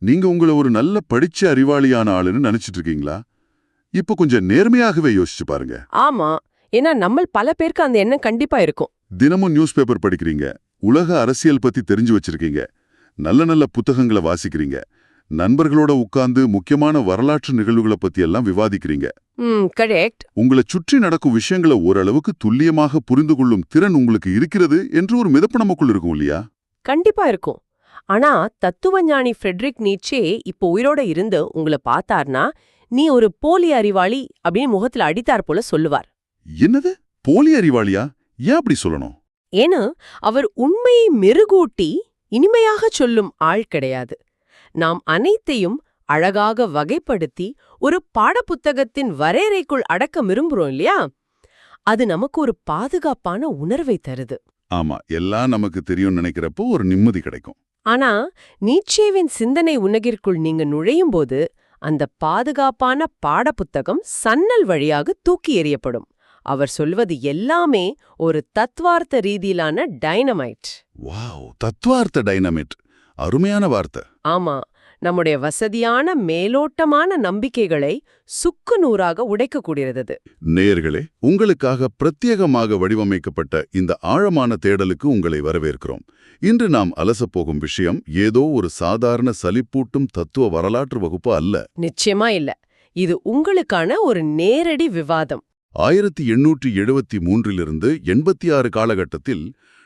நீங்க உங்களை ஒரு நல்ல படிச்ச அறிவாளியான ஆளுன்னு நினைச்சிட்டு இருக்கீங்களா? இப்ப கொஞ்சம் நேர்மையாகவே யோசிச்சு பாருங்க. ஆமா, ஏன்னா நம்ம பல பேருக்கு அந்த எண்ணம் கண்டிப்பா இருக்கும். தினமும் நியூஸ் பேப்பர் படிக்கிறீங்க, உலக அரசியல் பத்தி தெரிஞ்சு வச்சிருக்கீங்க, நல்ல நல்ல புத்தகங்களை வாசிக்கிறீங்க, நண்பர்களோட உட்கார்ந்து முக்கியமான வரலாற்று நிகழ்வுகளை பத்தி எல்லாம் விவாதிக்கிறீங்க. கரெக்ட். உங்களை சுற்றி நடக்கும் விஷயங்களை ஓரளவுக்கு துல்லியமாக புரிந்து கொள்ளும் திறன் உங்களுக்கு இருக்கிறது என்று ஒரு மிதப்பு நமக்குள் இருக்கும் இல்லையா? கண்டிப்பா இருக்கும். ஆனா தத்துவஞானி ஃப்ரெட்ரிக் நீட்சே இப்போ உயிரோட இருந்து உங்களை பார்த்தார்னா, நீ ஒரு போலி அறிவாளி அப்படின்னு முகத்துல அடித்தார் போல சொல்லுவார். என்னது, போலி அறிவாளியா? ஏன் அப்படி சொல்லணும்? ஏன்னா அவர் உண்மையை மெருகூட்டி இனிமையாக சொல்லும் ஆள் கிடையாது. நாம் அனைத்தையும் அழகாக வகைப்படுத்தி ஒரு பாடப்புத்தகத்தின் வரையறைக்குள் அடக்க விரும்புறோம் இல்லையா? அது நமக்கு ஒரு பாதுகாப்பான உணர்வை தருது. ஆமா, எல்லாம் நமக்கு தெரியும் நினைக்கிறப்போ ஒரு நிம்மதி கிடைக்கும். ஆனா நீட்சேவின் சிந்தனை உலகிற்குள் நீங்க நுழையும்போது அந்த பாதுகாப்பான பாடப்புத்தகம் சன்னல் வழியாக தூக்கி எறியப்படும். அவர் சொல்வது எல்லாமே ஒரு தத்துவார்த்த ரீதியிலான டைனமைட். வாவ், தத்துவார்த்த டைனமைட், அருமையான வார்த்தை. ஆமா, நம்முடைய வசதியான மேலோட்டமான நம்பிக்கைகளை சுக்கு நூறாக உடைக்கக்கூடியது. நேயர்களே, உங்களுக்காக பிரத்யேகமாக வடிவமைக்கப்பட்ட இந்த ஆழமான தேடலுக்கு உங்களை வரவேற்கிறோம். இன்று நாம் அலசப்போகும் விஷயம் ஏதோ ஒரு சாதாரண சலிப்பூட்டும் தத்துவ வரலாற்று வகுப்பு அல்ல. நிச்சயமா இல்ல. இது உங்களுக்கான ஒரு நேரடி விவாதம். 1873 86 காலகட்டத்தில்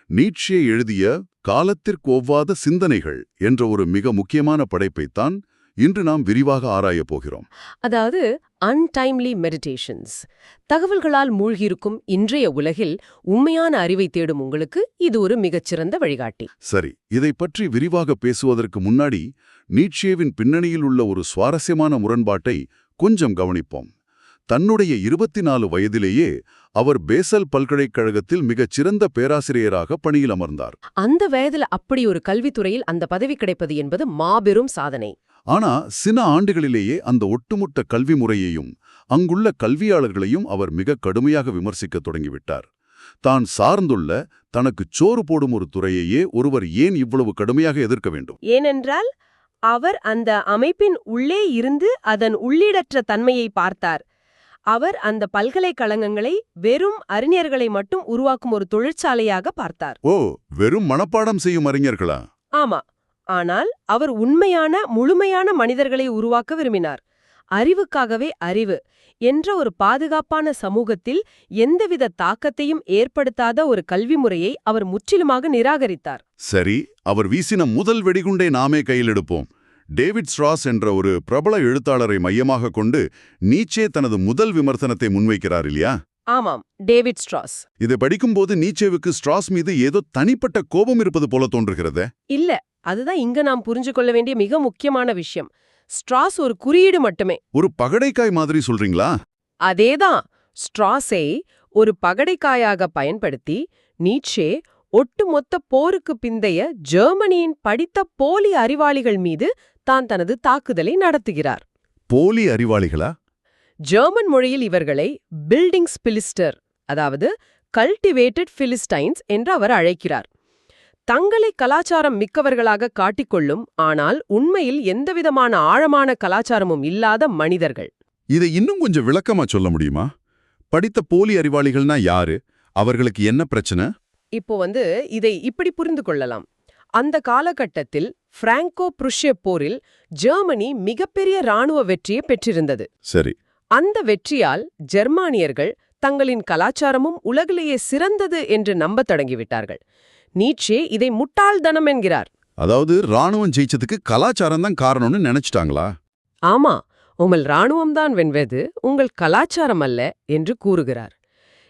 நீட்சே எழுதிய காலத்திற்கொவ்வாத சிந்தனைகள் என்ற ஒரு மிக முக்கியமான படைப்பைத்தான் இன்று நாம் விரிவாக ஆராயப் போகிறோம். அதாவது அன்டைம்லி மெடிடேஷன்ஸ். தகவல்களால் மூழ்கியிருக்கும் இன்றைய உலகில் உண்மையான அறிவை தேடும் உங்களுக்கு இது ஒரு மிகச்சிறந்த வழிகாட்டி. சரி, இதை பற்றி விரிவாக பேசுவதற்கு முன்னாடி நீட்சேவின் பின்னணியில் உள்ள ஒரு சுவாரஸ்யமான முரண்பாட்டை கொஞ்சம் கவனிப்போம். தன்னுடைய 24 வயதிலேயே அவர் பேசல் பல்கலைக்கழகத்தில் மிகச் சிறந்த பேராசிரியராக பணியில் அமர்ந்தார். அந்த வயதுல அப்படி ஒரு கல்வித்துறையில் அந்த பதவி கிடைப்பது என்பது மாபெரும் சாதனை. ஆனா சில ஆண்டுகளிலேயே அந்த ஒட்டுமொத்த கல்வி முறையையும் அங்குள்ள கல்வியாளர்களையும் அவர் மிக கடுமையாக விமர்சிக்க தொடங்கிவிட்டார். தான் சார்ந்துள்ள தனக்கு சோறு போடும் ஒரு துறையையே ஒருவர் ஏன் இவ்வளவு கடுமையாக எதிர்க்க வேண்டும்? ஏனென்றால் அவர் அந்த அமைப்பின் உள்ளே இருந்து அதன் உள்ளீடற்ற தன்மையை பார்த்தார். அவர் அந்த பல்கலைக்கழகங்களை வெறும் அறிஞர்களை மட்டும் உருவாக்கும் ஒரு தொழிற்சாலையாக பார்த்தார். ஓ, வெறும் மனப்பாடம் செய்யும் அறிஞர்களா? ஆமா, ஆனால் அவர் உண்மையான முழுமையான மனிதர்களை உருவாக்க விரும்பினார். அறிவுக்காகவே அறிவு என்ற ஒரு பாதுகாப்பான சமூகத்தில் எந்தவித தாக்கத்தையும் ஏற்படுத்தாத ஒரு கல்வி முறையை அவர் முற்றிலுமாக நிராகரித்தார். சரி, அவர் வீசின முதல் வெடிகுண்டை நாமே கையில் எடுப்போம். டேவிட் ஸ்ட்ராஸ் என்ற ஒரு பிரபல எழுத்தாளரை மையமாக கொண்டு நீட்சே தனது முதல் விமர்சனத்தை முன்வைக்கிறார் இல்லையா? ஆமாம், டேவிட் ஸ்ட்ராஸ். இதை படிக்கும்போது நீட்சேவுக்கு ஸ்ட்ராஸ் மீது ஏதோ தனிப்பட்ட கோபம் இருப்பது போல தோன்றுகிறது. இல்ல, அதுதான் இங்க நாம் புரிஞ்சு கொள்ள வேண்டிய மிக முக்கியமான விஷயம். ஸ்ட்ராஸ் ஒரு குறியீடு மட்டுமே. ஒரு பகடைக்காய் மாதிரி சொல்றீங்களா? அதேதான். ஸ்ட்ராஸை ஒரு பகடைக்காயாக பயன்படுத்தி நீட்சே ஒட்டுமொத்த போருக்கு பிந்தைய ஜெர்மனியின் படித்த போலி அறிவாளிகள் மீது தான் தனது தாக்குதலை நடத்துகிறார். போலி அறிவாளிகளா? ஜெர்மன் மொழியில் இவர்களை பில்டிங்ஸ் பிலிஸ்டர், அதாவது கல்டிவேட்டட் பிலிஸ்டைன்ஸ் என்று அவர் அழைக்கிறார். தங்களை கலாச்சாரம் மிக்கவர்களாக காட்டிக்கொள்ளும், ஆனால் உண்மையில் எந்தவிதமான ஆழமான கலாச்சாரமும் இல்லாத மனிதர்கள். இதை இன்னும் கொஞ்சம் விளக்கமா சொல்ல முடியுமா? படித்த போலி அறிவாளிகள்னா யாரு? அவர்களுக்கு என்ன பிரச்சனை? இப்போ இதை இப்படி புரிந்து கொள்ளலாம். அந்த காலகட்டத்தில் பிராங்கோ புருஷ்ய போரில் ஜெர்மனி மிகப்பெரிய இராணுவ வெற்றியை பெற்றிருந்தது. சரி. அந்த வெற்றியால் ஜெர்மானியர்கள் தங்களின் கலாச்சாரமும் உலகிலேயே சிறந்தது என்று நம்பத் தொடங்கிவிட்டார்கள். நீட்சே இதை முட்டாள்தனம் என்கிறார். அதாவது ராணுவம் ஜெயிச்சதுக்கு கலாச்சாரம் தான் காரணம்னு நினைச்சிட்டாங்களா? ஆமா, உங்கள் ராணுவம்தான் வென்றது, உங்கள் கலாச்சாரம் அல்ல என்று கூறுகிறார்.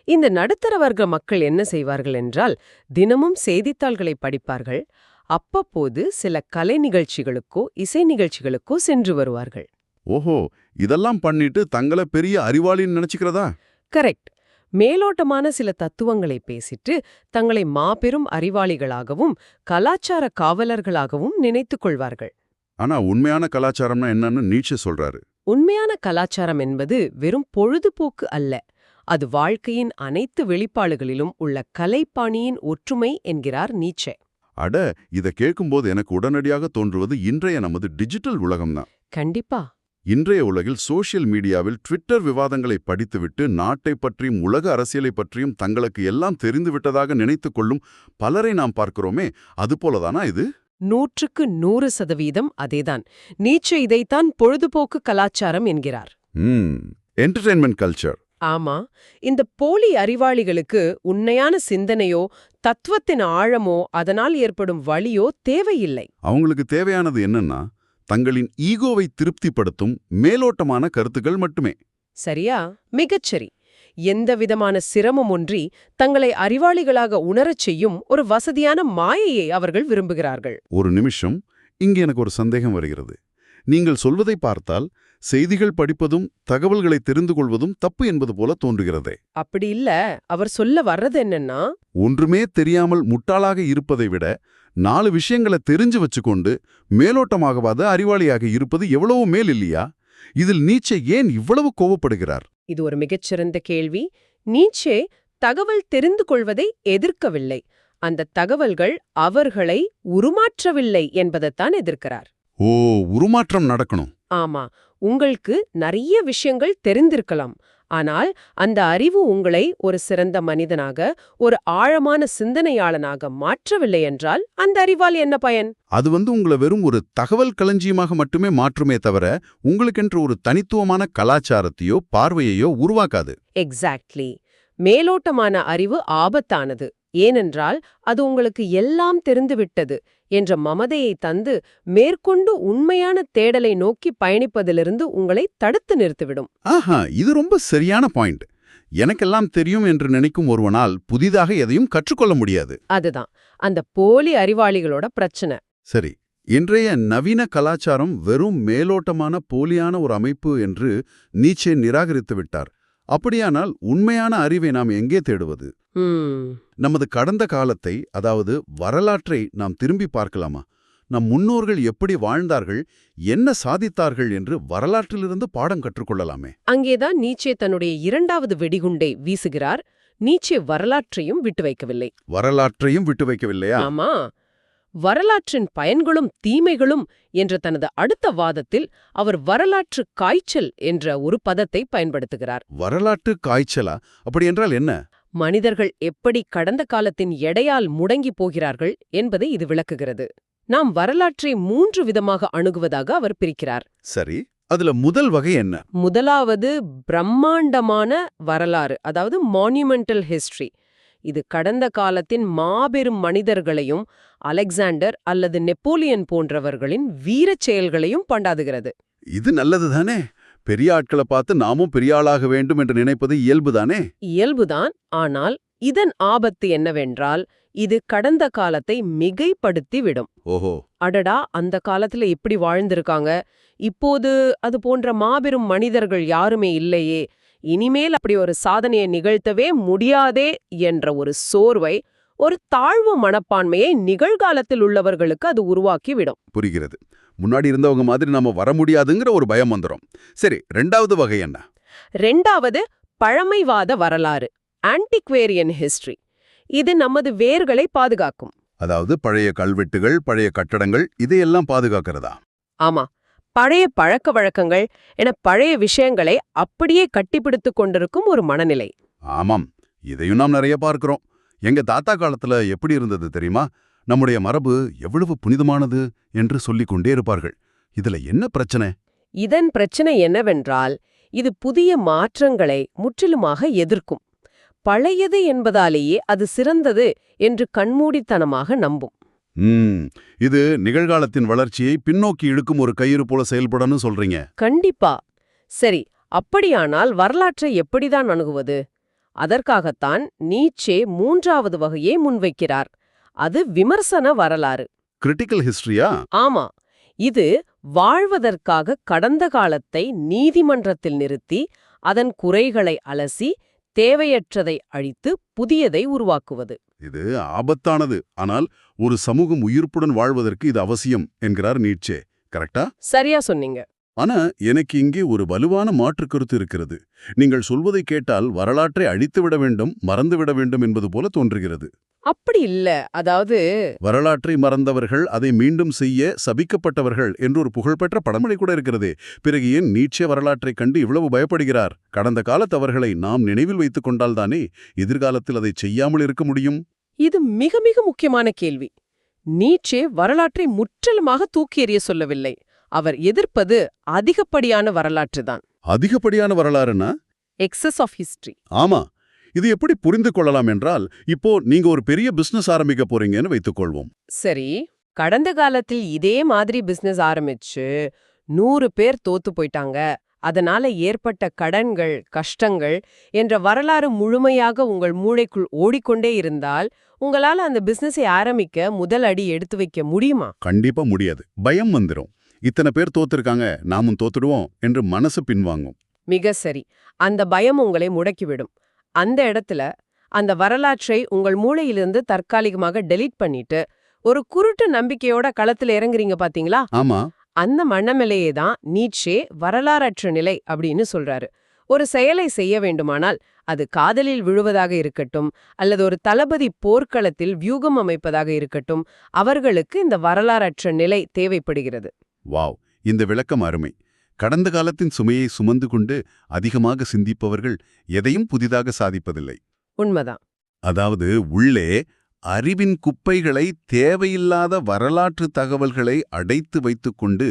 இந்த நடுத்தர வர்க்க மக்கள் என்ன செய்வார்கள் என்றால், தினமும் செய்தித்தாள்களை படிப்பார்கள். அப்பப்போது சில கலை நிகழ்ச்சிகளுக்கோ இசை நிகழ்ச்சிகளுக்கோ சென்று வருவார்கள். ஓஹோ, இதெல்லாம் பண்ணிட்டு தங்களை பெரிய அறிவாளின்னு நினைச்சுக்கிறதா? கரெக்ட். மேலோட்டமான சில தத்துவங்களை பேசிட்டு தங்களை மாபெரும் அறிவாளிகளாகவும் கலாச்சார காவலர்களாகவும் நினைத்துக் கொள்வார்கள். ஆனா உண்மையான கலாச்சாரம்னா என்னன்னு நீட்சே சொல்றாரு. உண்மையான கலாச்சாரம் என்பது வெறும் பொழுதுபோக்கு அல்ல. அது வாழ்க்கையின் அனைத்து வெளிப்பாடுகளிலும் உள்ள கலைப்பாணியின் ஒற்றுமை என்கிறார் நீட்சே. அட, இத கேட்கும்போது எனக்கு உடனடியாக தோன்றுவது இன்றைய நமது டிஜிட்டல் உலகம்தான். கண்டிப்பா. இன்றைய உலகில் சோஷியல் மீடியாவில் ட்விட்டர் விவாதங்களை படித்துவிட்டு நாட்டை பற்றியும் உலக அரசியலை பற்றியும் தங்களுக்கு எல்லாம் தெரிந்துவிட்டதாக நினைத்துக் கொள்ளும் பலரை நாம் பார்க்கிறோமே, அதுபோலதானா இது? 100% அதேதான். நீட்சே இதைத்தான் பொழுதுபோக்கு கலாச்சாரம் என்கிறார். Entertainment culture. ஆமா, இந்த போலி அறிவாளிகளுக்கு உண்மையான சிந்தனையோ தத்துவத்தின் ஆழமோ அதனால் ஏற்படும் வலியோ தேவையில்லை. அவங்களுக்கு தேவையானது என்னன்னா, தங்களின் ஈகோவை திருப்திப்படுத்தும் மேலோட்டமான கருத்துக்கள் மட்டுமே. சரியா? மிகச்சரி. எந்தவிதமான சிரமமொன்றி தங்களை அறிவாளிகளாக உணரச் செய்யும் ஒரு வசதியான மாயையை அவர்கள் விரும்புகிறார்கள். ஒரு நிமிஷம், இங்கே எனக்கு ஒரு சந்தேகம் வருகிறது. நீங்கள் சொல்வதை பார்த்தால் செய்திகள் படிப்பதும் தகவல்களை தெரிந்து கொள்வதும் தப்பு என்பது போல தோன்றுகிறதே. அப்படி இல்ல. அவர் சொல்ல வர்றது என்னன்னா, ஒன்றுமே தெரியாமல் முட்டாளாக இருப்பதை விட 4 விஷயங்களை தெரிஞ்சு வச்சுக்கொண்டு மேலோட்டமாகவாத அறிவாளியாக இருப்பது எவ்வளவோ மேல் இல்லையா? இதில் நீட்சே ஏன் இவ்வளவு கோபப்படுகிறார்? இது ஒரு மிகச்சிறந்த கேள்வி. நீட்சே தகவல் தெரிந்து கொள்வதை எதிர்க்கவில்லை, அந்த தகவல்கள் அவர்களை உருமாற்றவில்லை என்பதைத்தான் எதிர்க்கிறார். ஓ, உருமாற்றம் நடக்கணும். ஆமா, உங்களுக்கு நிறைய விஷயங்கள் தெரிந்திருக்கலாம், ஆனால் அந்த அறிவு உங்களை ஒரு சிறந்த மனிதனாக, ஒரு ஆழமான சிந்தனையாளனாக மாற்றவில்லை என்றால் அந்த அறிவால் என்ன பயன்? அது உங்களை வெறும் ஒரு தகவல் களஞ்சியமாக மட்டுமே மாற்றுமே தவிர உங்களுக்கென்று ஒரு தனித்துவமான கலாச்சாரத்தையோ பார்வையையோ உருவாக்காது. எக்ஸாக்ட்லி. மேலோட்டமான அறிவு ஆபத்தானது. ஏனென்றால் அது உங்களுக்கு எல்லாம் தெரிந்துவிட்டது என்ற மமதையை தந்து மேற்கொண்டு உண்மையான தேடலை நோக்கி பயணிப்பதிலிருந்து உங்களை தடுத்து நிறுத்திவிடும். ஆஹா, இது ரொம்ப சரியான பாயிண்ட். எனக்கெல்லாம் தெரியும் என்று நினைக்கும் ஒருவனால் புதிதாக எதையும் கற்றுக்கொள்ள முடியாது. அதுதான் அந்த போலி அறிவாளிகளோட பிரச்சனை. சரி, இன்றைய நவீன கலாச்சாரம் வெறும் மேலோட்டமான போலியான ஒரு அமைப்பு என்று நீட்சே நிராகரித்து விட்டார். அப்படியானால் உண்மையான அறிவை நாம் எங்கே தேடுவது? நமது கடந்த காலத்தை, அதாவது வரலாற்றை நாம் திரும்பி பார்க்கலாமா? நம் முன்னோர்கள் எப்படி வாழ்ந்தார்கள், என்ன சாதித்தார்கள் என்று வரலாற்றிலிருந்து பாடம் கற்றுக்கொள்ளலாமே. அங்கேதான் நீட்சே தன்னுடைய 2வது வெடிகுண்டை வீசுகிறார். நீட்சே வரலாற்றையும் விட்டு வைக்கவில்லை. வரலாற்றையும் விட்டு வைக்கவில்லையா? ஆமா, வரலாற்றின் பயன்களும் தீமைகளும் என்ற தனது அடுத்த வாதத்தில் அவர் வரலாற்று காய்ச்சல் என்ற ஒரு பதத்தை பயன்படுத்துகிறார். வரலாற்று காய்ச்சலா? அப்படி என்றால் என்ன? மனிதர்கள் எப்படி கடந்த காலத்தின் எடையால் முடங்கி போகிறார்கள் என்பதை இது விளக்குகிறது. நாம் வரலாற்றை 3 விதமாக அணுகுவதாக அவர் பிரிக்கிறார். சரி, அதுல முதல் வகை என்ன? முதலாவது பிரம்மாண்டமான வரலாறு, அதாவது மான்யூமெண்டல் ஹிஸ்டரி. இது கடந்த காலத்தின் மாபெரும் மனிதர்களையும் அலெக்சாண்டர் அல்லது நெப்போலியன் போன்றவர்களின் வீரச் செயல்களையும் பண்டாதுகிறது. இது நல்லதுதானே. பெரிய ஆட்களை பார்த்து நாமும் பெரிய ஆளாக வேண்டும் என்று நினைப்பது இயல்புதானே. இயல்புதான். ஆனால் இதன் ஆபத்து என்னவென்றால் இது கடந்த காலத்தை மிகைப்படுத்தி விடும். ஓஹோ, அடடா, அந்த காலத்துல இப்படி வாழ்ந்திருக்காங்க, இப்போது அது போன்ற மாபெரும் மனிதர்கள் யாருமே இல்லையே, இனிமேல் அப்படி ஒரு சாதனையை நிகழ்த்தவே முடியாதே என்ற ஒரு சோர்வை, ஒரு தாழ்வு மனப்பான்மையை நிகழ்காலத்தில் உள்ளவர்களுக்கு அது உருவாக்கிவிடும். புரிகிறது. முன்னாடி இருந்தவங்க மாதிரி நாம வர முடியாதுங்கிற ஒரு பயம் வந்துடும். சரி, 2வது வகை என்ன? 2வது பழமைவாத வரலாறு, ஆன்டிக்வேரியன் ஹிஸ்டரி. இது நமது வேர்களை பாதுகாக்கும். அதாவது பழைய கல்வெட்டுகள், பழைய கட்டடங்கள், இதையெல்லாம் பாதுகாக்கிறதா? ஆமா, பழைய பழக்க வழக்கங்கள் என பழைய விஷயங்களை அப்படியே கட்டிப்பிடித்துக் கொண்டிருக்கும் ஒரு மனநிலை. ஆமாம், இதையும் நாம் நிறைய பார்க்கிறோம். எங்க தாத்தா காலத்துல எப்படி இருந்தது தெரியுமா? நம்முடைய மரபு எவ்வளவு புனிதமானது என்று சொல்லிக் கொண்டே இருப்பார்கள். இதுல என்ன பிரச்சனை? இதன் பிரச்சனை என்னவென்றால் இது புதிய மாற்றங்களை முற்றிலுமாக எதிர்க்கும். பழையது என்பதாலேயே அது சிறந்தது என்று கண்மூடித்தனமாக நம்பும். இது நிகழ்காலத்தின் வளர்ச்சியை பின்னோக்கி இழுக்கும் ஒரு கயிறு போல செயல்படணும் சொல்றீங்க. கண்டிப்பா. சரி, அப்படியானால் வரலாற்றை எப்படிதான் அணுகுவது? அதற்காகத்தான் நீட்சே 3வது வகையை முன்வைக்கிறார். அது விமர்சன வரலாறு. கிரிட்டிக்கல் ஹிஸ்டரியா? ஆமா, இது வாழ்வதற்காக கடந்த காலத்தை நீதிமன்றத்தில் நிறுத்தி அதன் குறைகளை அலசி தேவையற்றதை அழித்து புதியதை உருவாக்குவது. இது ஆபத்தானது. ஆனால் ஒரு சமூகம் உயிர்ப்புடன் வாழ்வதற்கு இது அவசியம் என்கிறார் நீட்சே. கரெக்டா? சரியா சொன்னீங்க. ஆனா எனக்கு இங்கே ஒரு வலுவான மாற்றுக் கருத்து இருக்கிறது. நீங்கள் சொல்வதை கேட்டால் வரலாற்றை அழித்துவிட வேண்டும், மறந்துவிட வேண்டும் என்பது போல தோன்றுகிறது. அப்படி இல்ல. அதாவது வரலாற்றை மறந்தவர்கள் அதை மீண்டும் செய்ய சபிக்கப்பட்டவர்கள் என்று ஒரு புகழ்பெற்ற பழமொழி கூட இருக்கிறதே. பிறகு ஏன் நீட்சே வரலாற்றைக் கண்டு இவ்வளவு பயப்படுகிறார்? கடந்த கால தவறுகளை நாம் நினைவில் வைத்துக் கொண்டால்தானே எதிர்காலத்தில் அதை செய்யாமல் இருக்க முடியும். இது மிக மிக முக்கியமான கேள்வி. நீட்சே வரலாற்றை முற்றிலுமாக தூக்கி எறிய சொல்லவில்லை. அவர் எதிர்ப்பது அதிகப்படியான வரலாற்றுதான். அதிகப்படியான வரலாறுனா? Excess of history. ஆமா. இது எப்படி புரிந்து கொள்ளலாம் என்றால், இப்போ நீங்க ஒரு பெரிய பிசினஸ் ஆரம்பிக்க போறீங்கன்னு வைத்துக்கொள்வோம். சரி, கடந்த காலத்தில் இதே மாதிரி பிசினஸ் ஆரம்பிச்சு 100 பேர் தோத்து போயிட்டாங்க, அதனால ஏற்பட்ட கடன்கள், கஷ்டங்கள் என்ற வரலாறு முழுமையாக உங்கள் மூளைக்குள் ஓடிக்கொண்டே இருந்தால், உங்களால அந்த பிசினஸை ஆரம்பிக்க முதல் அடி எடுத்து வைக்க முடியுமா? கண்டிப்பா முடியாது. பயம் வந்துரும். இத்தனை பேர் தோத்துருக்காங்க, நாமும் தோத்துடுவோம் என்று மனசு பின்வாங்கும். மிக சரி. அந்த பயம் உங்களை முடக்கிவிடும். அந்த இடத்துல அந்த வரலாற்றை உங்கள் மூளையிலிருந்து தற்காலிகமாக டெலீட் பண்ணிட்டு ஒரு குருட்டு நம்பிக்கையோட களத்துல இறங்குறீங்க பாத்தீங்களா? ஆமா. அந்த மனநிலையே தான் நீட்சே வரலாறற்ற நிலை அப்படின்னு சொல்றாரு. ஒரு செயலை செய்ய வேண்டுமானால் அது காதலில் விழுவதாக இருக்கட்டும், அல்லது ஒரு தளபதி போர்க்களத்தில் வியூகம் அமைப்பதாக இருக்கட்டும், அவர்களுக்கு இந்த வரலாறற்ற நிலை தேவைப்படுகிறது. வாவ், இந்த விளக்கம் அருமை. கடந்த காலத்தின் சுமையை சுமந்து கொண்டு அதிகமாக சிந்திப்பவர்கள் எதையும் புதிதாக சாதிப்பதில்லை. உண்மைதான். அதாவது உள்ளே அறிவின் குப்பைகளை, தேவையில்லாத வரலாற்று தகவல்களை அடைத்து வைத்துக்கொண்டு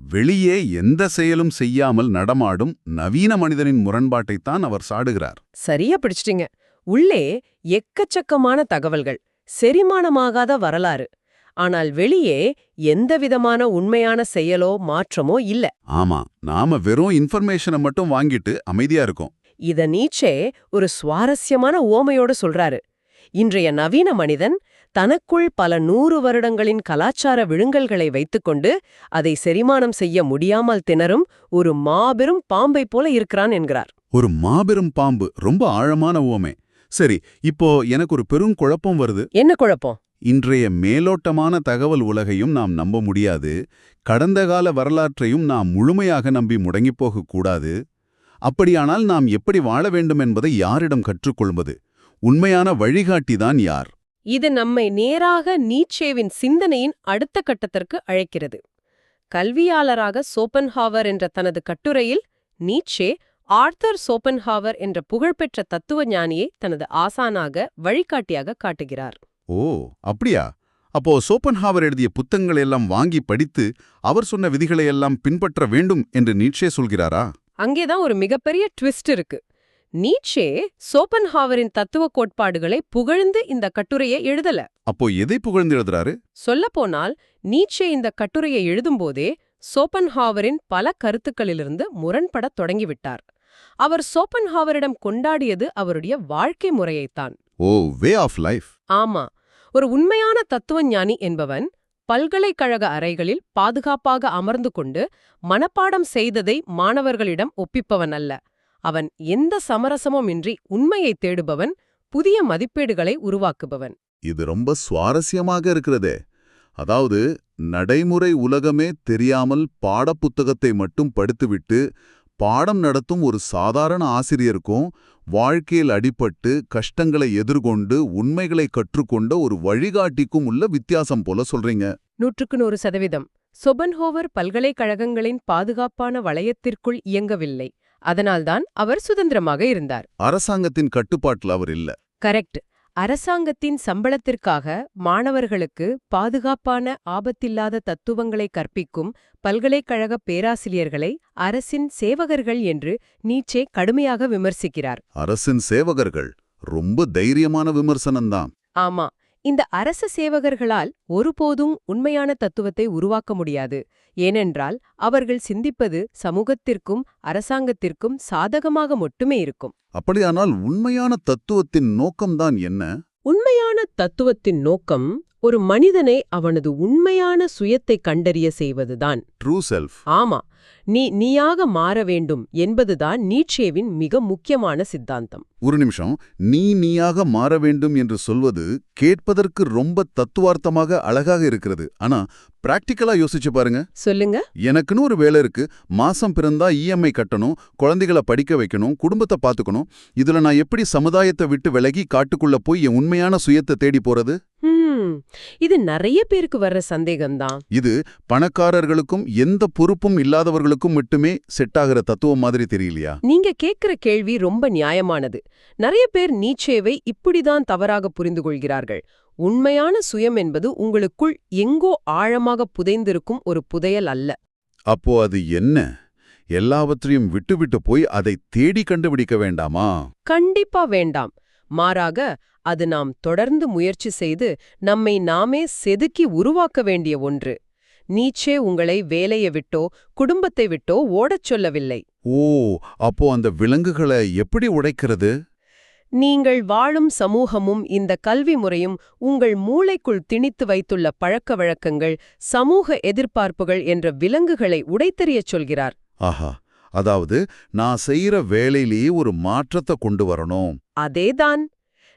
வெளியே எந்த செயலும் செய்யாமல் நடமாடும் நவீன மனிதனின் முரண்பாட்டைத்தான் அவர் சாடுகிறார். சரியா பிடிச்சிட்டீங்க. உள்ளே எக்கச்சக்கமான தகவல்கள், செரிமானமாகாத வரலாறு. ஆனால் வெளியே எந்தவிதமான உண்மையான செயலோ மாற்றமோ இல்ல. ஆமா, நாம வெறும் இன்ஃபர்மேஷனை மட்டும் வாங்கிட்டு அமைதியா இருக்கோம். இத நீட்சே ஒரு சுவாரஸ்யமான உவமையோட சொல்றாரு. இன்றைய நவீன மனிதன் தனக்குள் பல 100 வருடங்களின் கலாச்சார விழுங்கல்களை வைத்துக்கொண்டு அதை செரிமானம் செய்ய முடியாமல் திணறும் ஒரு மாபெரும் பாம்பை போல இருக்கிறான் என்கிறார். ஒரு மாபெரும் பாம்பு, ரொம்ப ஆழமான உவமை. சரி, இப்போ எனக்கு ஒரு பெரும் குழப்பம் வருது. என்ன குழப்பம்? இன்றைய மேலோட்டமான தகவல் உலகையும் நாம் நம்ப முடியாது, கடந்த கால வரலாற்றையும் நாம் முழுமையாக நம்பி முடங்கிப் போகக்கூடாது. அப்படியானால் நாம் எப்படி வாழ வேண்டும் என்பதை யாரிடம் கற்றுக்கொள்வது? உண்மையான வழிகாட்டிதான் யார்? இது நம்மை நேராக நீட்சேவின் சிந்தனையின் அடுத்த கட்டத்திற்கு அழைக்கிறது. கல்வியாளராக சோப்பன்ஹாவர் என்ற தனது கட்டுரையில் நீட்சே ஆர்தர் சோப்பன்ஹாவர் என்ற புகழ்பெற்ற தத்துவ ஞானியை தனது ஆசானாக வழிகாட்டியாக காட்டுகிறார். ஓ, அப்படியா? அப்போ சோப்பன்ஹாவர் எழுதிய புத்தகங்களை எல்லாம் வாங்கி படித்து அவர் சொன்ன விதிகளையெல்லாம் பின்பற்ற வேண்டும் என்று நீட்சே சொல்கிறாரா? அங்கேதான் ஒரு மிகப்பெரிய ட்விஸ்ட் இருக்கு. நீட்சே சோப்பன்ஹாவரின் தத்துவ கோட்பாடுகளை புகழ்ந்து இந்த கட்டுரையை எழுதல. அப்போ எதை புகழ்ந்து எழுதுறாரு? சொல்லப்போனால் நீட்சே இந்த கட்டுரையை எழுதும்போதே சோப்பன்ஹாவரின் பல கருத்துக்களிலிருந்து முரண்படத் தொடங்கிவிட்டார். அவர் சோப்பன்ஹாவரிடம் கொண்டாடியது அவருடைய வாழ்க்கை முறையைத்தான். ஓ, வே ஆஃப் லைஃப். ஆமா, ஒரு உண்மையான தத்துவஞானி என்பவன் பல்கலைக்கழக அறைகளில் பாதுகாப்பாக அமர்ந்து கொண்டு மனப்பாடம் செய்ததை மாணவர்களிடம் ஒப்பிப்பவன் அல்ல. அவன் எந்த சமரசமும் இன்றி உண்மையை தேடுபவன், புதிய மதிப்பீடுகளை உருவாக்குபவன். இது ரொம்ப சுவாரஸ்யமாக இருக்கிறதே. அதாவது நடைமுறை உலகமே தெரியாமல் பாடப்புத்தகத்தை மட்டும் படித்துவிட்டு பாடம் நடத்தும் ஒரு சாதாரண ஆசிரியருக்கும் வாழ்க்கையில் அடிபட்டு கஷ்டங்களை எதிர்கொண்டு உண்மைகளை கற்றுக்கொண்ட ஒரு வழிகாட்டிக்கும் உள்ள வித்தியாசம் போல சொல்றீங்க. 100% சோப்பன்ஹோவர் பல்கலைக்கழகங்களின் பாதுகாப்பான வளையத்திற்குள் இயங்கவில்லை. அதனால்தான் அவர் சுதந்திரமாக இருந்தார். அரசாங்கத்தின் கட்டுப்பாட்டில் அவர் இல்ல. கரெக்ட். அரசாங்கத்தின் சம்பளத்திற்காக மாணவர்களுக்கு பாதுகாப்பான ஆபத்தில்லாத தத்துவங்களை கற்பிக்கும் பல்கலைக்கழக பேராசிரியர்களை அரசின் சேவகர்கள் என்று நீட்சே கடுமையாக விமர்சிக்கிறார். அரசின் சேவகர்கள் ரொம்ப தைரியமான விமர்சனம்தான். ஆமா, இந்த அரச சேவகர்களால் ஒருபோதும் உண்மையான தத்துவத்தை உருவாக்க முடியாது. ஏனென்றால் அவர்கள் சிந்திப்பது சமூகத்திற்கும் அரசாங்கத்திற்கும் சாதகமாக மட்டுமே இருக்கும். அப்படியானால் உண்மையான தத்துவத்தின் நோக்கம்தான் என்ன? உண்மையான தத்துவத்தின் நோக்கம் ஒரு மனிதனை அவனது உண்மையான சுயத்தை கண்டறிய செய்வதுதான். True self. ஆமா, நீயாக மாற வேண்டும் என்பதுதான் நீட்சேவின் மிக முக்கியமான சித்தாந்தம். ஒரு நிமிஷம், நீயாக மாற வேண்டும் என்று சொல்வது கேட்பதற்கு ரொம்ப தத்துவார்த்தமாக அழகாக இருக்கிறது. ஆனா பிராக்டிக்கலா யோசிச்சு பாருங்க. சொல்லுங்க. எனக்குன்னு ஒரு வேலை இருக்கு, மாசம் பிறந்தா இஎம்ஐ கட்டணும், குழந்தைகளை படிக்க வைக்கணும், குடும்பத்தை பாத்துக்கணும். இதுல நான் எப்படி சமுதாயத்தை விட்டு விலகி காட்டுக்குள்ள போய் என் உண்மையான சுயத்தை தேடி போறது? இது நிறைய பேருக்கு வர்ற சந்தேகம்தான். இது பணக்காரர்களுக்கும் எந்த பொறுப்பும் இல்லாதவர்களுக்கும் மட்டுமே செட் ஆகிற தத்துவம் மாதிரி தெரியலையா? நீங்க கேக்குற கேள்வி ரொம்ப நியாயமானது. நிறைய பேர் நீட்சேவை இப்படிதான் தவறாக புரிந்து கொள்கிறார்கள். உண்மையான சுயம் என்பது உங்களுக்குள் எங்கோ ஆழமாக புதைந்திருக்கும் ஒரு புதையல் அல்ல. அப்போ அது என்ன? எல்லாவற்றையும் விட்டுவிட்டு போய் அதை தேடி கண்டுபிடிக்க வேண்டாமா? கண்டிப்பா வேண்டாம். மாறாக அது நாம் தொடர்ந்து முயற்சி செய்து நம்மை நாமே செதுக்கி உருவாக்க வேண்டிய ஒன்று. நீட்சே உங்களை வேலையை விட்டோ குடும்பத்தை விட்டோ ஓடச் சொல்லவில்லை. ஓ, அப்போ அந்த விலங்குகளை எப்படி உடைக்கிறது? நீங்கள் வாழும் சமூகமும் இந்த கல்வி முறையும் உங்கள் மூளைக்குள் திணித்து வைத்துள்ள பழக்க வழக்கங்கள், சமூக எதிர்பார்ப்புகள் என்ற விலங்குகளை உடைத்தெறியச் சொல்கிறார். ஆஹா, அதாவது நான் செய்யற வேலையிலேயே ஒரு மாற்றத்தை கொண்டு வரணும். அதேதான்.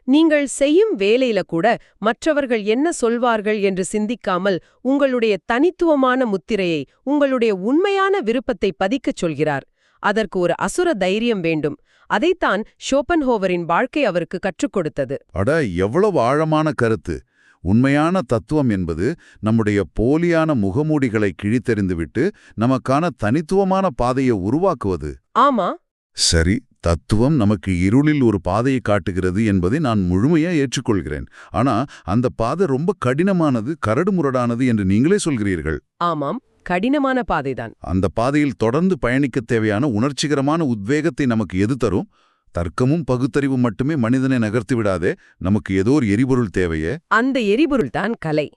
நீங்கள் செய்யும் வேலையில கூட மற்றவர்கள் என்ன சொல்வார்கள் என்று சிந்திக்காமல் உங்களுடைய தனித்துவமான முத்திரையை, உங்களுடைய உண்மையான விருப்பத்தை பதிக்கச் சொல்கிறார். அதற்கு ஒரு அசுர தைரியம் வேண்டும். அதைத்தான் ஷோபன்ஹோவரின் வாழ்க்கை அவருக்கு கற்றுக் கொடுத்தது. அட, எவ்வளவு ஆழமான கருத்து! உண்மையான தத்துவம் என்பது நம்முடைய போலியான முகமூடிகளை கிழித்தெறிந்துவிட்டு நமக்கான தனித்துவமான பாதையை உருவாக்குவது. ஆமா. சரி, தத்துவம் நமக்கு இருளில் ஒரு பாதையை காட்டுகிறது என்பதை நான் முழுமையா ஏற்றுக்கொள்கிறேன். ஆனா அந்த பாதை ரொம்ப கடினமானது, கரடுமுரடானது என்று நீங்களே சொல்கிறீர்கள். ஆமாம், கடினமான பாதைதான். அந்த பாதையில் தொடர்ந்து பயணிக்கத் தேவையான உணர்ச்சிகரமான உத்வேகத்தை நமக்கு எது தரும்? தர்க்கமும் பகுத்தறிவும் மட்டுமே மனிதனை நகர்த்தி விடாதே. நமக்கு ஏதோ ஒரு எரிபொருள் தேவையே. அந்த எரிபொருள் தான் கலை.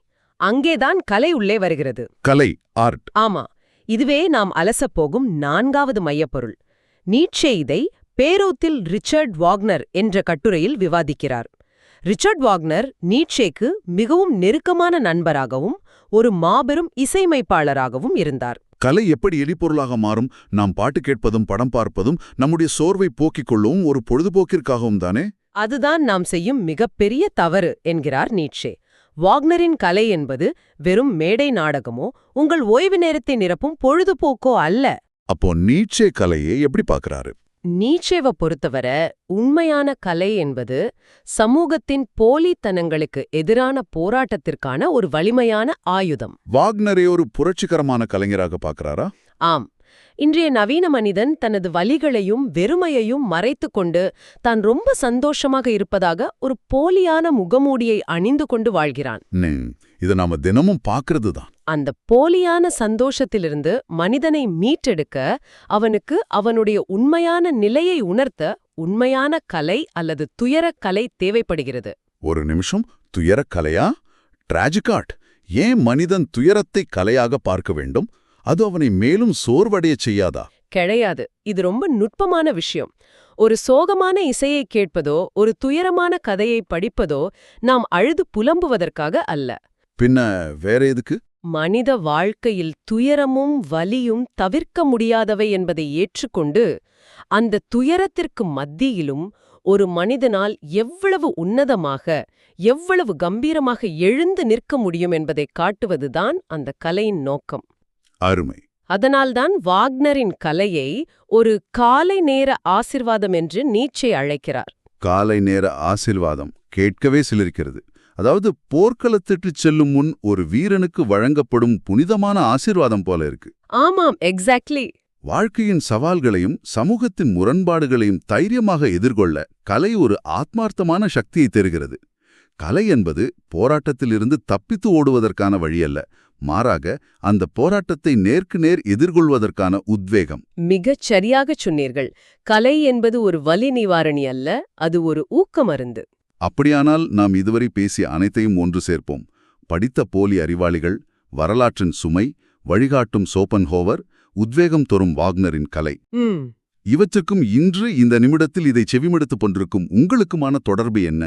அங்கேதான் கலை உள்ளே வருகிறது. கலை, ஆர்ட். ஆமா, இதுவே நாம் அலசப்போகும் 4வது மையப்பொருள். நீட்சே இதை பேரோத்தில் ரிச்சர்ட் வாக்னர் என்ற கட்டுரையில் விவாதிக்கிறார். ரிச்சர்ட் வாக்னர் நீட்சேக்கு மிகவும் நெருக்கமான நண்பராகவும் ஒரு மாபெரும் இசையமைப்பாளராகவும் இருந்தார். கலை எப்படி எரிபொருளாக மாறும்? நாம் பாட்டு கேட்பதும் படம் பார்ப்பதும் நம்முடைய சோர்வை போக்கிக் கொள்ளவும் ஒரு பொழுதுபோக்கிற்காகவும் தானே? அதுதான் நாம் செய்யும் மிகப்பெரிய தவறு என்கிறார் நீட்சே. வாக்னரின் கலை என்பது வெறும் மேடை நாடகமோ உங்கள் ஓய்வு நேரத்தை நிரப்பும் பொழுதுபோக்கோ அல்ல. அப்போ நீட்சே கலையை எப்படி பார்க்கறாரு? நீட்சேவை பொறுத்தவரை உண்மையான கலை என்பது சமூகத்தின் போலித்தனங்களுக்கு எதிரான போராட்டத்திற்கான ஒரு வலிமையான ஆயுதம். வாக்னரே ஒரு புரட்சிகரமான கலைஞராக பார்க்கறாரா? ஆம். இன்றைய நவீன மனிதன் தனது வலிகளையும் வெறுமையையும் மறைத்துக் கொண்டு தான் ரொம்ப சந்தோஷமாக இருப்பதாக ஒரு போலியான முகமூடியை அணிந்து கொண்டு வாழ்கிறான். இதை நாம தினமும் பார்க்கறது தான். அந்த போலியான சந்தோஷத்திலிருந்து மனிதனை மீட்டெடுக்க அவனுக்கு அவனுடைய உண்மையான நிலையை உணர்த்த உண்மையான கலை அல்லது துயரக் கலை தேவைப்படுகிறது. ஒரு நிமிஷம், துயரக் கலையா? Tragic art. ஏன் மனிதன் துயரத்தை கலையாக பார்க்க வேண்டும்? அது அவனை மேலும் சோர்வடையச் செய்யாதா? கிடையாது. இது ரொம்ப நுட்பமான விஷயம். ஒரு சோகமான இசையை கேட்பதோ ஒரு துயரமான கதையை படிப்பதோ நாம் அழுது புலம்புவதற்காக அல்ல. பின்ன வேற எதுக்கு? மனித வாழ்க்கையில் துயரமும் வலியும் தவிர்க்க முடியாதவை என்பதை ஏற்றுக்கொண்டு அந்த துயரத்திற்கு மத்தியிலும் ஒரு மனிதனால் எவ்வளவு உன்னதமாக, எவ்வளவு கம்பீரமாக எழுந்து நிற்க முடியும் என்பதை காட்டுவதுதான் அந்த கலையின் நோக்கம். அருமை. அதனால்தான் வாக்னரின் கலையை ஒரு காலை நேர ஆசிர்வாதம் என்று நீட்சே அழைக்கிறார். காலை நேர ஆசிர்வாதம் கேட்கவே சிலிர்க்கிறது. அதாவது போர்க்களத்திற்கு செல்லும் முன் ஒரு வீரனுக்கு வழங்கப்படும் புனிதமான ஆசிர்வாதம் போல இருக்கு. ஆமாம், எக்ஸாக்ட்லி. வாழ்க்கையின் சவால்களையும் சமூகத்தின் முரண்பாடுகளையும் தைரியமாக எதிர்கொள்ள கலை ஒரு ஆத்மார்த்தமான சக்தியை தருகிறது. கலை என்பது போராட்டத்திலிருந்து தப்பித்து ஓடுவதற்கான வழியல்ல, மாறாக அந்த போராட்டத்தை நேருக்கு நேர் எதிர்கொள்வதற்கான உத்வேகம். மிகச் சரியாகச் சொன்னீர்கள். கலை என்பது ஒரு வலி நிவாரணி அல்ல, அது ஒரு ஊக்க மருந்து. அப்படியானால் நாம் இதுவரை பேசிய அனைத்தையும் ஒன்று சேர்ப்போம். படித்த போலி அறிவாளிகள், வரலாற்றின் சுமை, வழிகாட்டும் ஷோபன்ஹோவர், உத்வேகம் தரும் வாக்னரின் கலை. இவற்றுக்கும் இன்று இந்த நிமிடத்தில் இதை செவிமடுத்துக் கொண்டிருக்கும் உங்களுக்குமான தொடர்பு என்ன?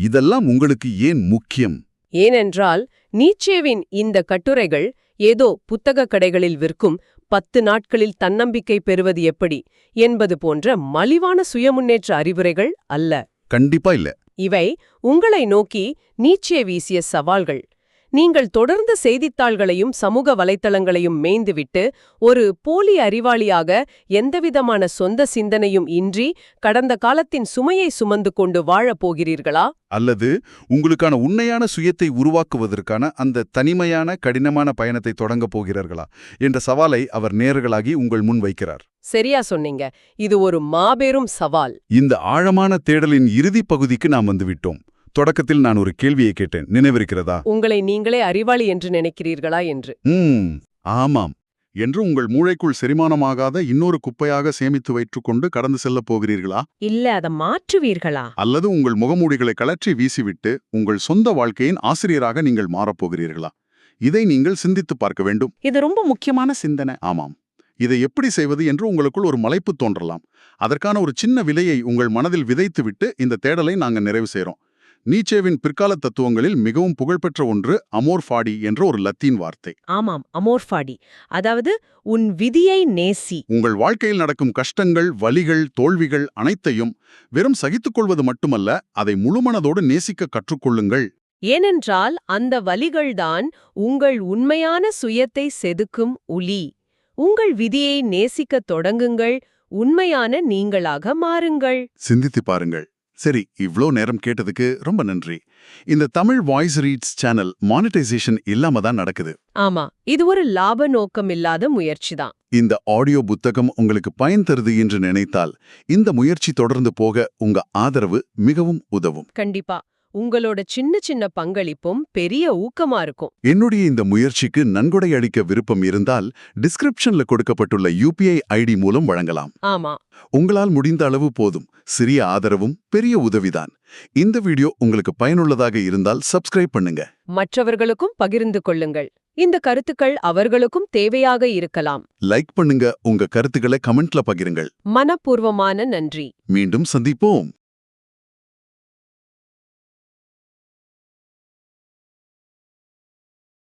இதெல்லாம் உங்களுக்கு ஏன் முக்கியம்? ஏனென்றால் நீட்சேவின் இந்த கட்டுரைகள் ஏதோ புத்தகக் கடைகளில் விற்கும் 10 நாட்களில் தன்னம்பிக்கை பெறுவது எப்படி என்பது போன்ற மலிவான சுயமுன்னேற்ற அறிவுரைகள் அல்ல. கண்டிப்பா இல்ல. இவை உங்களை நோக்கி நீட்சே வீசிய சவால்கள். நீங்கள் தொடர்ந்து செய்தித்தாள்களையும் சமூக வலைத்தளங்களையும் மேய்ந்துவிட்டு ஒரு போலி அறிவாளியாக எந்தவிதமான சொந்த சிந்தனையும் இன்றி கடந்த காலத்தின் சுமையை சுமந்து கொண்டு வாழப் போகிறீர்களா? அல்லது உங்களுக்கான உண்மையான சுயத்தை உருவாக்குவதற்கான அந்த தனிமையான கடினமான பயணத்தை தொடங்கப் போகிறீர்களா என்ற சவாலை அவர் நேர்களாகி உங்கள் முன் வைக்கிறார். சரியா சொன்னீங்க. இது ஒரு மாபெரும் சவால். இந்த ஆழமான தேடலின் இறுதிப் பகுதிக்கு நாம் வந்துவிட்டோம். தொடக்கத்தில் நான் ஒரு கேள்வியை கேட்டேன், நினைவிருக்கிறதா? உங்களை நீங்களே அறிவாளி என்று நினைக்கிறீர்களா என்று. ஆமாம் என்று உங்கள் மூளைக்குள் செரிமானமாகாத இன்னொரு குப்பையாக சேமித்து வைத்துக்கொண்டு கடந்து செல்லப் போகிறீர்களா? இல்ல, அதை மாற்றுவீர்களா? அல்லது உங்கள் முகமூடிகளை கலற்றி வீசிவிட்டு உங்கள் சொந்த வாழ்க்கையின் ஆசிரியராக நீங்கள் மாறப்போகிறீர்களா? இதை நீங்கள் சிந்தித்துப் பார்க்க வேண்டும். இது ரொம்ப முக்கியமான சிந்தனை. ஆமாம். இதை எப்படி செய்வது என்று உங்களுக்குள் ஒரு மலைப்பு தோன்றலாம். அதற்கான ஒரு சின்ன விலையை உங்கள் மனதில் விதைத்துவிட்டு இந்த தேடலை நாங்க நிறைவு செய்றோம். நீச்சேவின் பிற்கால தத்துவங்களில் மிகவும் புகழ்பெற்ற ஒன்று அமோர் ஃபாடி என்ற ஒரு லத்தீன் வார்த்தை. ஆமாம், அமோர் ஃபாடி. அதாவது உன் விதியை நேசி. உங்கள் வாழ்க்கையில் நடக்கும் கஷ்டங்கள், வலிகள், தோல்விகள் அனைத்தையும் வெறும் சகித்துக்கொள்வது மட்டுமல்ல, அதை முழுமனதோடு நேசிக்க கற்றுக்கொள்ளுங்கள். ஏனென்றால் அந்த வலிகள்தான் உங்கள் உண்மையான சுயத்தை செதுக்கும் உளி. உங்கள் விதியை நேசிக்கத் தொடங்குங்கள், உண்மையான நீங்களாக மாறுங்கள். சிந்தித்து பாருங்கள். சரி, இவ்ளோ நேரம் கேட்டதுக்கு ரொம்ப நன்றி. இந்த Tamil voice reads channel monetisation இல்லாம தான் நடக்குது. ஆமா, இது ஒரு லாப நோக்கம் இல்லாத முயற்சிதான். இந்த ஆடியோ புத்தகம் உங்களுக்கு பயன் தருது என்று நினைத்தால் இந்த முயற்சி தொடர்ந்து போக உங்க ஆதரவு மிகவும் உதவும். கண்டிப்பா உங்களோட சின்ன சின்ன பங்களிப்பும் பெரிய ஊக்கமா இருக்கும். என்னுடைய இந்த முயற்சிக்கு நன்கொடை அளிக்க விருப்பம் இருந்தால் டிஸ்கிரிப்ஷன்ல கொடுக்கப்பட்டுள்ள UPI ID மூலம் வழங்கலாம். ஆமா, உங்களால் முடிந்த அளவு போதும். சிறிய ஆதரவும் பெரிய உதவிதான். இந்த வீடியோ உங்களுக்கு பயனுள்ளதாக இருந்தால் சப்ஸ்கிரைப் பண்ணுங்க. மற்றவர்களுக்கும் பகிர்ந்து கொள்ளுங்கள். இந்த கருத்துக்கள் அவர்களுக்கும் தேவையாக இருக்கலாம். லைக் பண்ணுங்க, உங்க கருத்துக்களை கமெண்ட்ல பகிருங்கள். மனப்பூர்வமான நன்றி. மீண்டும் சந்திப்போம்.